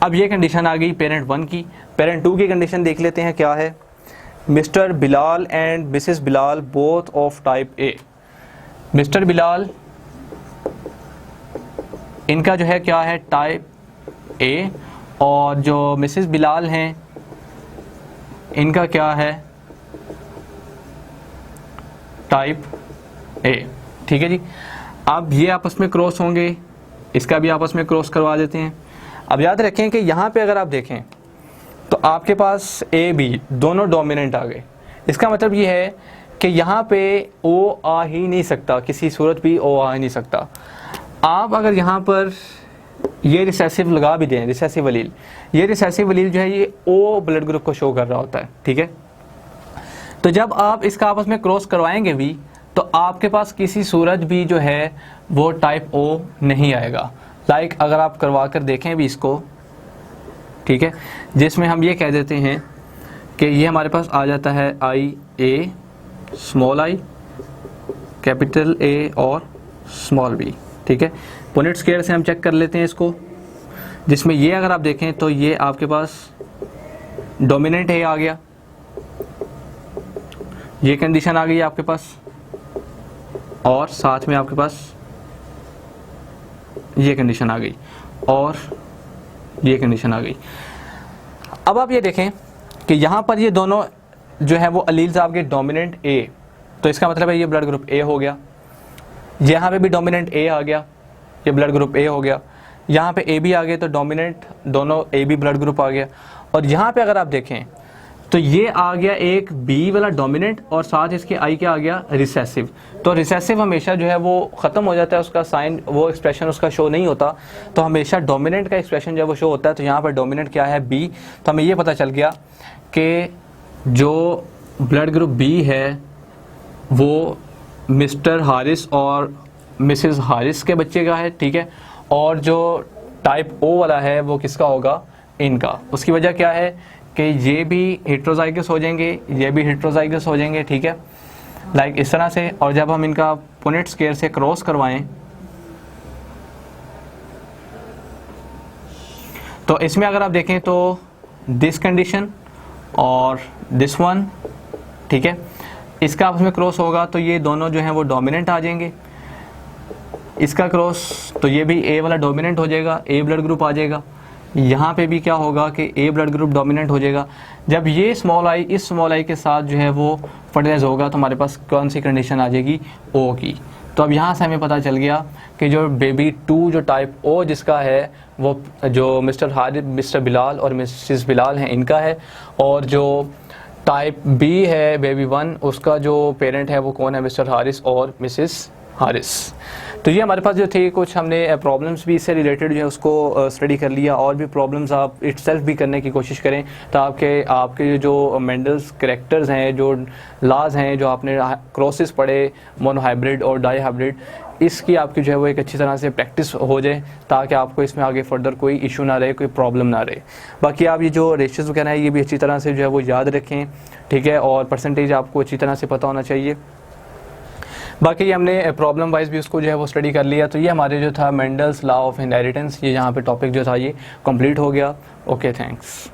अब ये कंडीशन आ गई पेरेंट 1 की। पेरेंट 2 की कंडीशन देख लेते हैं क्या है। Mister Bilal and Mrs Bilal both of type A, mister Bilal इनका जो है क्या है, टाइप ए, और जो मिसेस बिलाल हैं इनका क्या है, टाइप ए, ठीक है जी। अब ये आपस में क्रॉस होंगे, इसका भी आपस में क्रॉस करवा देते हैं। अब याद रखें कि यहाँ पे अगर आप देखें तो आपके पास ए बी दोनों डोमिनेंट आ गए। इसका मतलब ये है कि यहाँ पे ओ आ ही नहीं सकता, किसी सूरत भी ओ आ ही नहीं सकता। आप अगर यहाँ पर ये रिसेसिव लगा भी दें, रिसेसिव अलील, ये रिसेसिव अलील जो है ये ओ ब्लड ग्रुप को शो कर रहा होता है, ठीक है। तो जब आप इसका आपस में क्रॉस करवाएंगे भी तो आपके पास किसी सूरत भी जो है वो टाइप ओ नहीं आएगा। लाइक अगर आप करवा कर देखें भी इसको, ठीक है, जिसमें हम ये कह देते हैं कि ये हमारे पास आ जाता है आई ए, स्मॉल आई, कैपिटल ए और स्मॉल बी, ठीक है। पुनेट स्क्वायर से हम चेक कर लेते हैं इसको, जिसमें ये अगर आप देखें तो ये आपके पास डोमिनेंट ए आ गया, ये कंडीशन आ गई आपके पास, और साथ में आपके पास ये कंडीशन आ गई और ये कंडीशन आ गई। अब आप ये देखें कि यहाँ पर ये दोनों जो है वो अलील्स आपके डोमिनेंट ए, तो इसका मतलब है ये ब्लड ग्रुप ए हो गया। यहाँ पे भी डोमिनेंट ए आ गया, ये ब्लड ग्रुप ए हो गया। यहाँ पे ए बी आ गए तो डोमिनेंट दोनों ए बी ब्लड ग्रुप आ गया। और यहाँ पे अगर आप देखें तो ये आ गया एक बी वाला डोमिनेंट और साथ इसके आई क्या आ गया, रिसेसिव। तो रिसेसिव हमेशा जो है वो ख़त्म हो जाता है, उसका साइन, वो एक्सप्रेशन उसका शो नहीं होता, तो हमेशा डोमिनेंट का एक्सप्रेशन जब वो शो होता है तो यहाँ पर डोमिनेंट क्या है, बी। तो हमें ये पता चल गया कि जो ब्लड ग्रुप बी है वो मिस्टर हारिस और मिसेस हारिस के बच्चे का है, ठीक है। और जो टाइप ओ वाला है वो किसका होगा, इनका। उसकी वजह क्या है कि ये भी हेट्रोजाइगस हो जाएंगे, ये भी हेट्रोजाइगस हो जाएंगे, ठीक है, लाइक इस तरह से। और जब हम इनका पुनेट स्क्वायर से क्रॉस करवाएं तो इसमें अगर आप देखें तो दिस कंडीशन और दिस वन, ठीक है, इसका आपस में क्रॉस होगा तो ये दोनों जो हैं वो डोमिनेंट आ जाएंगे। इसका क्रॉस तो ये भी ए वाला डोमिनेंट हो जाएगा, ए ब्लड ग्रुप आ जाएगा। यहाँ पे भी क्या होगा कि ए ब्लड ग्रुप डोमिनेंट हो जाएगा। जब ये स्मॉल आई इस स्मॉल आई के साथ जो है वो फर्टिलाइज होगा तो हमारे पास कौन सी कंडीशन आ जाएगी, ओ की। तो अब यहाँ से हमें पता चल गया कि जो बेबी 2 जो टाइप ओ जिसका है वो जो मिस्टर बिलाल और मिसेस बिलाल हैं इनका है, और जो टाइप बी है बेबी 1 उसका जो पेरेंट है वो कौन है, मिस्टर हारिस और मिसेस हारिस। तो ये हमारे पास जो थे कुछ हमने प्रॉब्लम्स भी इससे रिलेटेड जो है उसको स्टडी कर लिया, और भी प्रॉब्लम्स आप इटसेल्फ भी करने की कोशिश करें ताकि आपके जो मेंडल्स करैक्टर्स हैं, जो लाज हैं, जो आपने क्रॉसेस पढ़े मोनोहाइब्रिड और डाई हाइब्रिड, इसकी आपकी जो है वो एक अच्छी तरह से प्रैक्टिस हो जाए ताकि आपको इसमें आगे फर्दर कोई इशू ना रहे, कोई प्रॉब्लम ना रहे। बाकी आप ये जो रेशियोज़ वगैरह है ये भी अच्छी तरह से जो है वो याद रखें, ठीक है, और परसेंटेज आपको अच्छी तरह से पता होना चाहिए। बाकी हमने प्रॉब्लम वाइज भी उसको जो है वो स्टडी कर लिया। तो ये हमारे जो था मेंडल्स लॉ ऑफ इनहेरिटेंस, ये यहाँ पे टॉपिक जो था ये कंप्लीट हो गया। Okay, thanks.